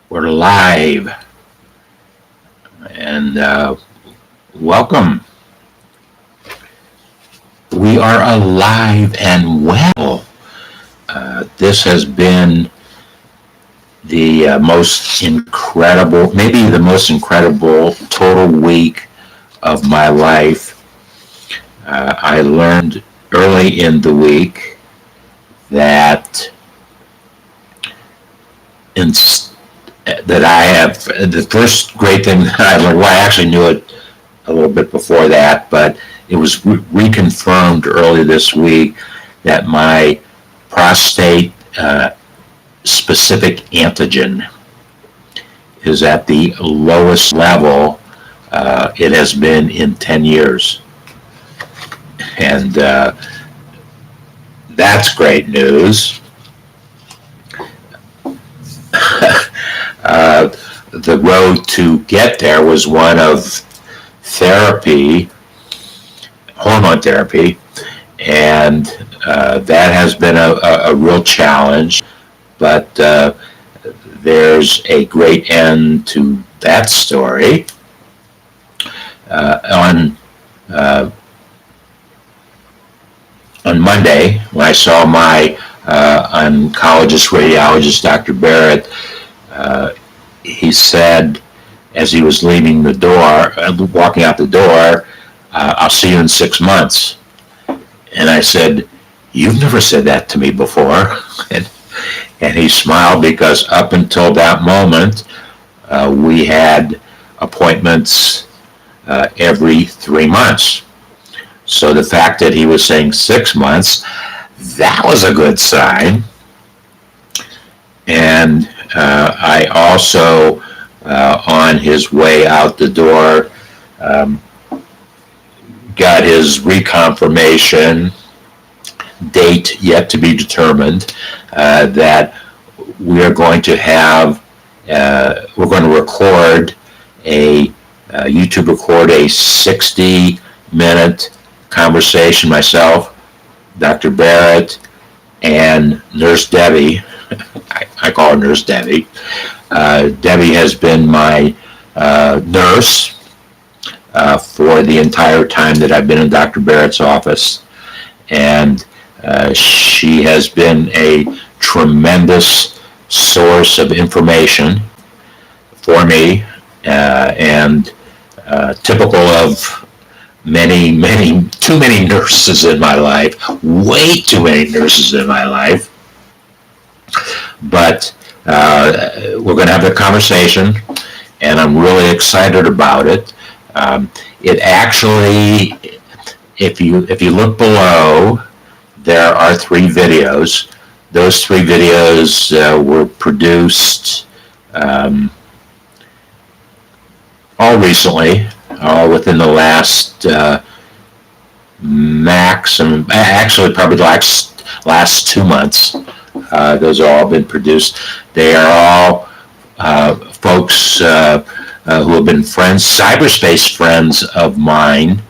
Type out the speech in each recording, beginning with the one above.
We're live, and welcome. We are alive and well. This has been the most incredible, maybe the most incredible total week of my life. I learned early in the week that I have the first great thing that I learned. Well, I actually knew it a little bit before that, but it was reconfirmed early this week that my prostate specific antigen is at the lowest level it has been in 10 years. And that's great news. The road to get there was one of therapy, hormone therapy, and that has been a real challenge, but there's a great end to that story. On Monday, when I saw my oncologist radiologist, Dr. Barrett, he said, as he was leaving the door, walking out the door, I'll see you in 6 months. And I said, you've never said that to me before. And he smiled, because up until that moment, we had appointments every 3 months. So the fact that he was saying 6 months, that was a good sign. And I also, on his way out the door, got his reconfirmation, date yet to be determined, that we are going to have, we're going to record YouTube record a 60-minute conversation, myself, Dr. Barrett, and Nurse Debbie. I call her Nurse Debbie. Debbie has been my nurse for the entire time that I've been in Dr. Barrett's office. And she has been a tremendous source of information for me, and typical of too many nurses in my life, way too many nurses in my life. But we're going to have a conversation, and I'm really excited about it. It actually, if you look below, there are 3 videos. Those 3 videos were produced all recently, all within the last actually probably the last 2 months. Those have all been produced. They are all folks who have been friends, cyberspace friends of mine.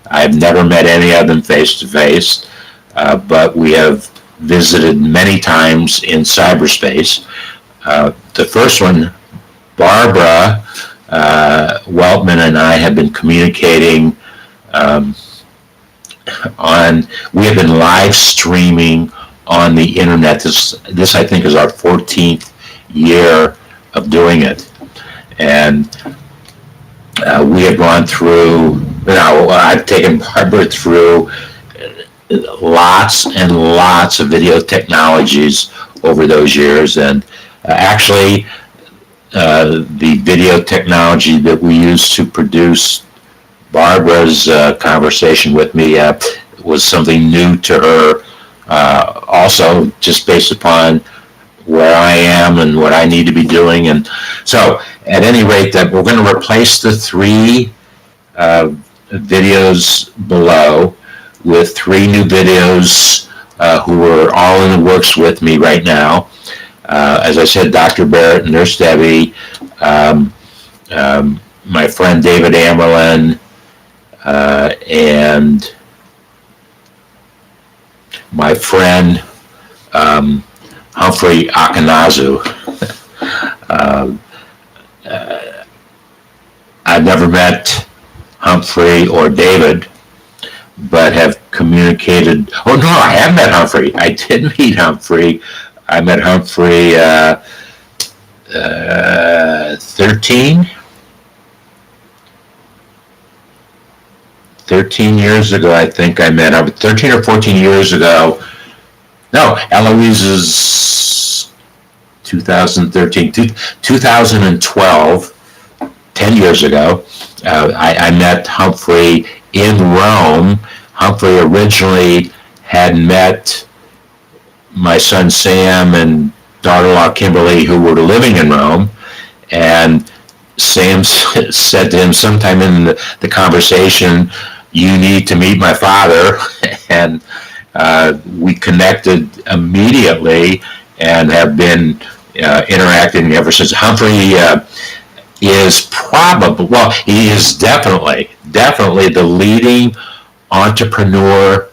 I've never met any of them face to face, but we have visited many times in cyberspace. The first one, Barbara Weltman and I have been communicating we have been live streaming on the internet. This I think is our 14th year of doing it. And we have gone through, I've taken Barbara through lots and lots of video technologies over those years. And actually, the video technology that we used to produce Barbara's conversation with me was something new to her, also just based upon where I am and what I need to be doing. And so, at any rate, that we're going to replace the 3 videos below with 3 new videos who are all in the works with me right now. As I said, Dr. Barrett, Nurse Debbie, my friend David Amerlin, and my friend Humphrey Akinazu. I've never met Humphrey or David, but have communicated. Oh no, I have met Humphrey. I did meet Humphrey. I met Humphrey 13 years ago, I think I met him. 13 or 14 years ago. No, Eloise is 2013, 2012, 10 years ago. I met Humphrey in Rome. Humphrey originally had met my son Sam and daughter-in-law Kimberly, who were living in Rome, and Sam said to him sometime in the conversation, "You need to meet my father," and we connected immediately and have been interacting ever since. Humphrey is probably, well, he is definitely the leading entrepreneur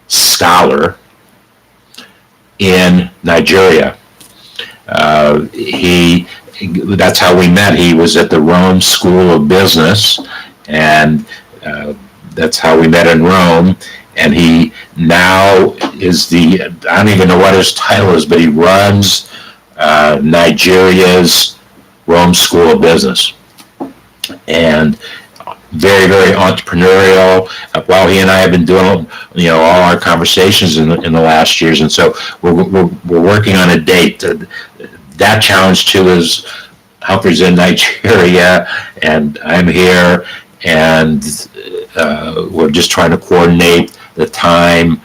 scholar in Nigeria. That's how we met. He was at the Rome School of Business, and that's how we met in Rome. And he now is I don't even know what his title is, but he runs Nigeria's Rome School of Business. And very, very entrepreneurial. Well, he and I have been doing, all our conversations in the last years, and so we're working on a date. That challenge too is Humphrey's in Nigeria, and I'm here, and we're just trying to coordinate the time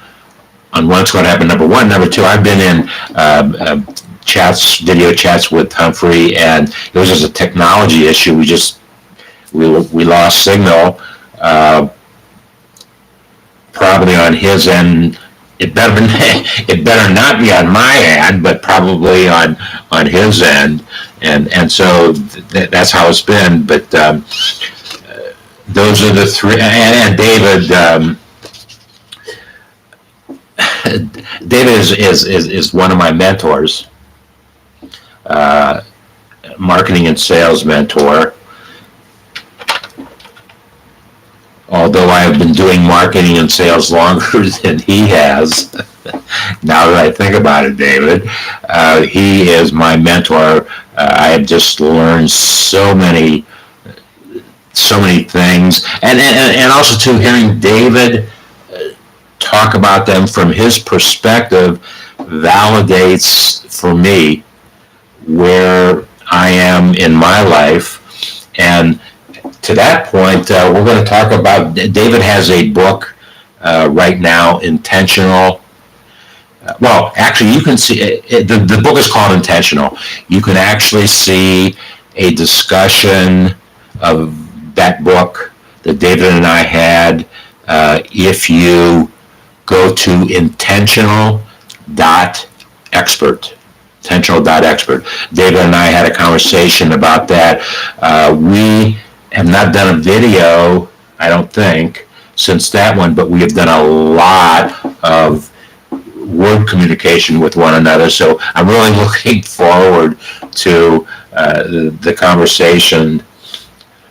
on what's going to happen. Number one, number two. I've been in video chats with Humphrey, and it was just a technology issue. We lost signal, probably on his end. It better not be on my end, but probably on his end, and so that's how it's been. But those are the three. And David, David is one of my mentors, marketing and sales mentor. Although I have been doing marketing and sales longer than he has, now that I think about it, David, he is my mentor. I have just learned so many things, and also too, hearing David talk about them from his perspective validates for me where I am in my life. And to that point, we're going to talk about, David has a book right now, Intentional. Well, actually, you can see, the book is called Intentional. You can actually see a discussion of that book that David and I had if you go to intentional.expert. Intentional.expert. David and I had a conversation about that. We have not done a video, I don't think, since that one, but we have done a lot of word communication with one another. So I'm really looking forward to the conversation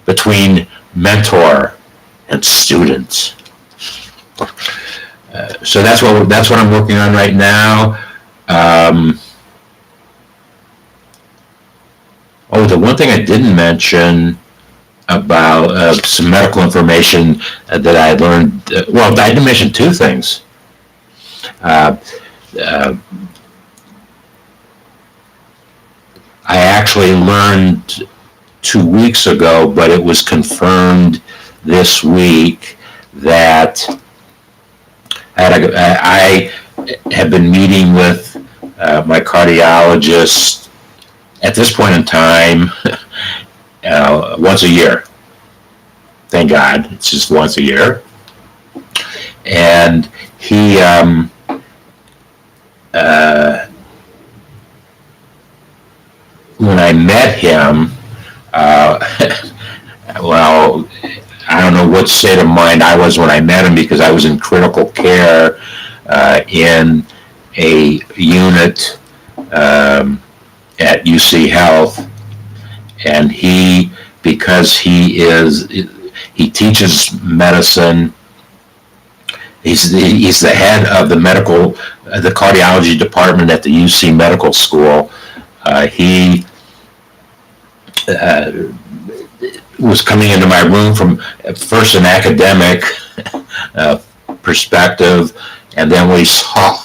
between mentor and student. So that's what I'm working on right now. The one thing I didn't mention about some medical information that I learned. I didn't mention two things. I actually learned 2 weeks ago, but it was confirmed this week that I have been meeting with my cardiologist at this point in time once a year. Thank God, it's just once a year. And he when I met him, well, I don't know what state of mind I was when I met him, because I was in critical care in a unit at UC Health, and he because he teaches medicine. He's the head of the cardiology department at the UC Medical School. He was coming into my room from first an academic perspective, and then we saw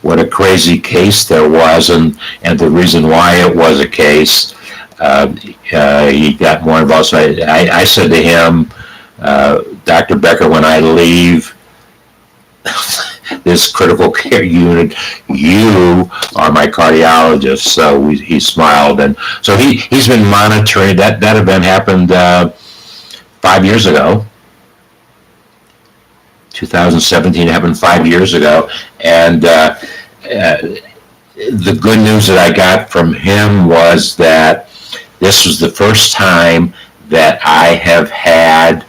what a crazy case there was, and the reason why it was a case. He got more involved. So I said to him, Dr. Becker, when I leave this critical care unit, you are my cardiologist. So he smiled, and so he's been monitoring. That event happened 5 years ago. 2017 happened 5 years ago, and the good news that I got from him was that this was the first time that I have had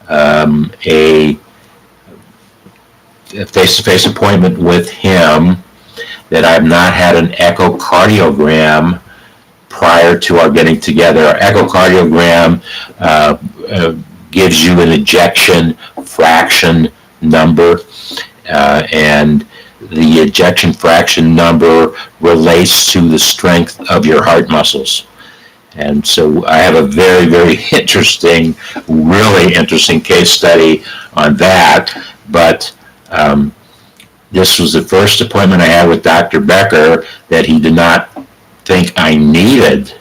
a face-to-face appointment with him, that I've not had an echocardiogram prior to our getting together. Our echocardiogram gives you an ejection fraction number, and the ejection fraction number relates to the strength of your heart muscles. And so I have a very, very interesting, really interesting case study on that. But this was the first appointment I had with Dr. Becker that he did not think I needed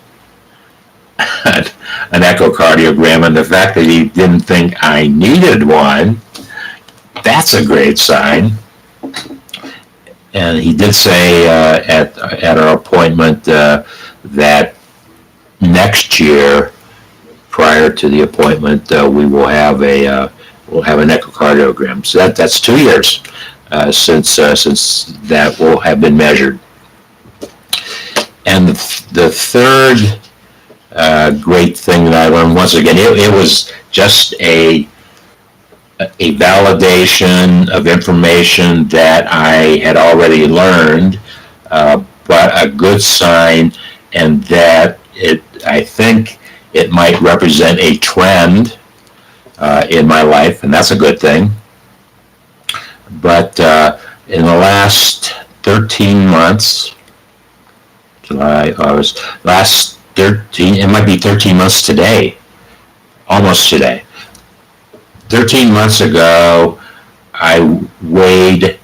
an echocardiogram. And the fact that he didn't think I needed one, that's a great sign. And he did say at our appointment that next year, prior to the appointment, we will have we'll have an echocardiogram. So that's 2 years since that will have been measured. And the third great thing that I learned, once again, it was just a validation of information that I had already learned, but a good sign, and that I think it might represent a trend in my life, and that's a good thing. But in the last 13 months, July, August, last 13, it might be 13 months today, almost today. 13 months ago, I weighed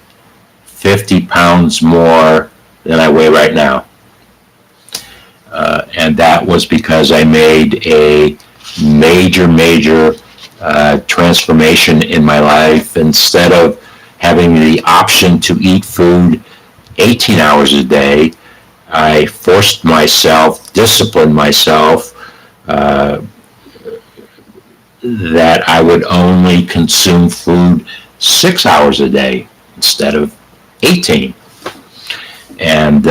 50 pounds more than I weigh right now. And that was because I made a major transformation in my life. Instead of having the option to eat food 18 hours a day, I forced myself, disciplined myself, that I would only consume food 6 hours a day instead of 18. And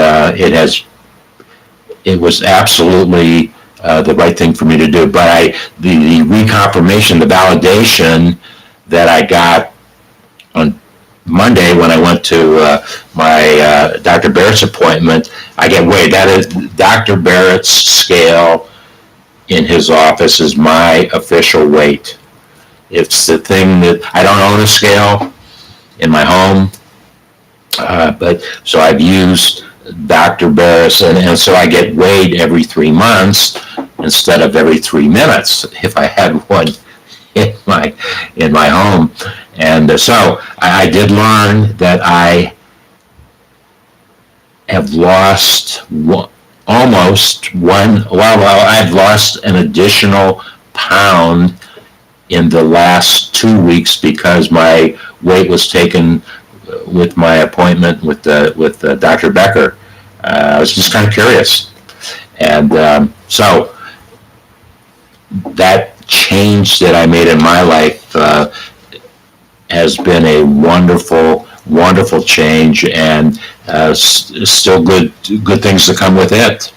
it was absolutely the right thing for me to do. But the reconfirmation, the validation that I got on Monday when I went to my Dr. Barrett's appointment, I get weighed. That is Dr. Barrett's scale in his office is my official weight. It's the thing that I don't own a scale in my home, but so I've used Dr. Barrett's, and so I get weighed every 3 months instead of every 3 minutes if I had one in my home. And so I did learn that I have lost I've lost an additional pound in the last 2 weeks because my weight was taken with my appointment with Dr. Becker. I was just kind of curious. And so that change that I made in my life has been a wonderful change, and still good things to come with it.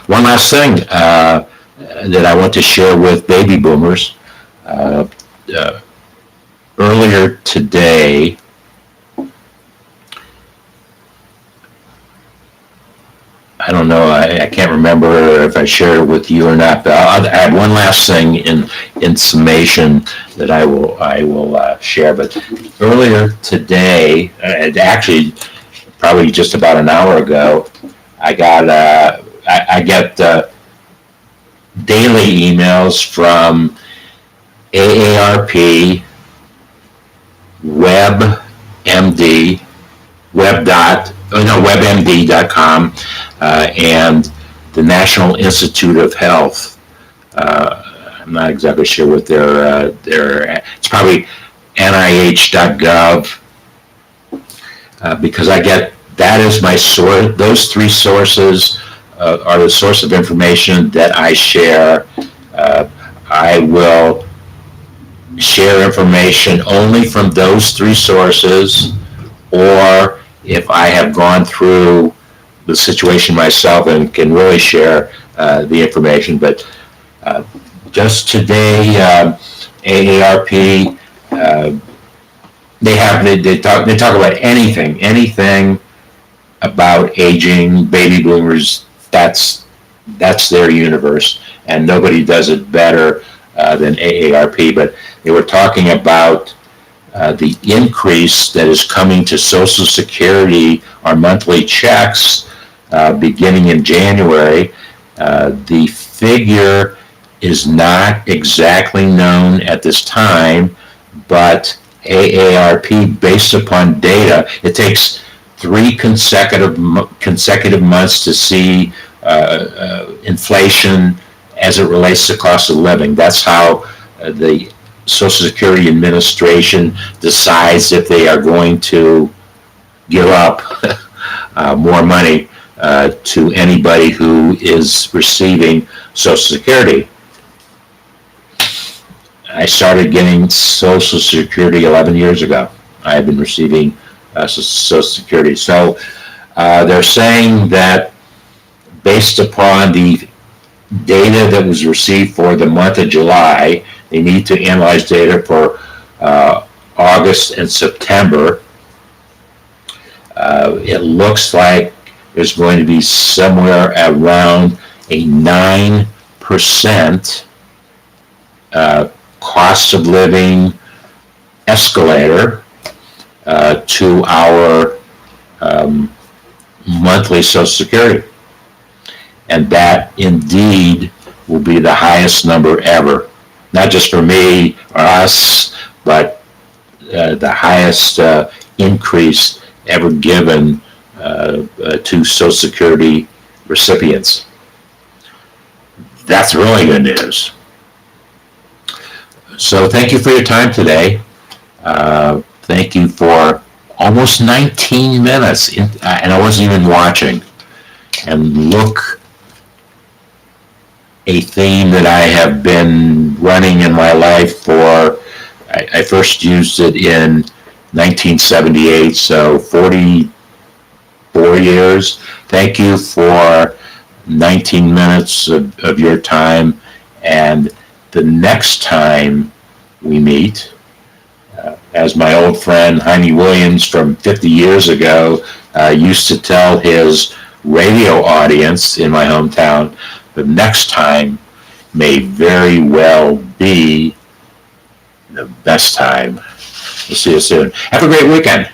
One last thing that I want to share with baby boomers. Earlier today, I don't know. I can't remember if I shared it with you or not. But I'll add one last thing in summation that I will share. But earlier today, actually, probably just about an hour ago, I get daily emails from AARP, WebMD, WebMD.com, and the National Institute of Health. I'm not exactly sure what their it's probably NIH.gov, because I get, that is my source. Those three sources are the source of information that I share. I will share information only from those three sources, or if I have gone through the situation myself and can really share the information. But just today, AARP, they talk about anything about aging, baby boomers. That's their universe, and nobody does it better than AARP. But they were talking about the increase that is coming to Social Security on monthly checks beginning in January. The figure is not exactly known at this time, but AARP, based upon data, it takes 3 consecutive months to see inflation as it relates to cost of living. That's how the Social Security Administration decides if they are going to give up more money to anybody who is receiving Social Security. I started getting Social Security 11 years ago. I have been receiving Social Security. So they're saying that based upon the data that was received for the month of July, they need to analyze data for August and September. It looks like there's going to be somewhere around a 9% cost of living escalator to our monthly Social Security. And that indeed will be the highest number ever, not just for me or us, but the highest increase ever given to Social Security recipients. That's really good news. So thank you for your time today. Thank you for almost 19 minutes, and I wasn't even watching. And look, a theme that I have been running in my life for, I first used it in 1978, so 44 years. Thank you for 19 minutes of your time, and the next time we meet, as my old friend Heine Williams from 50 years ago used to tell his radio audience in my hometown, the next time may very well be the best time. We'll see you soon. Have a great weekend.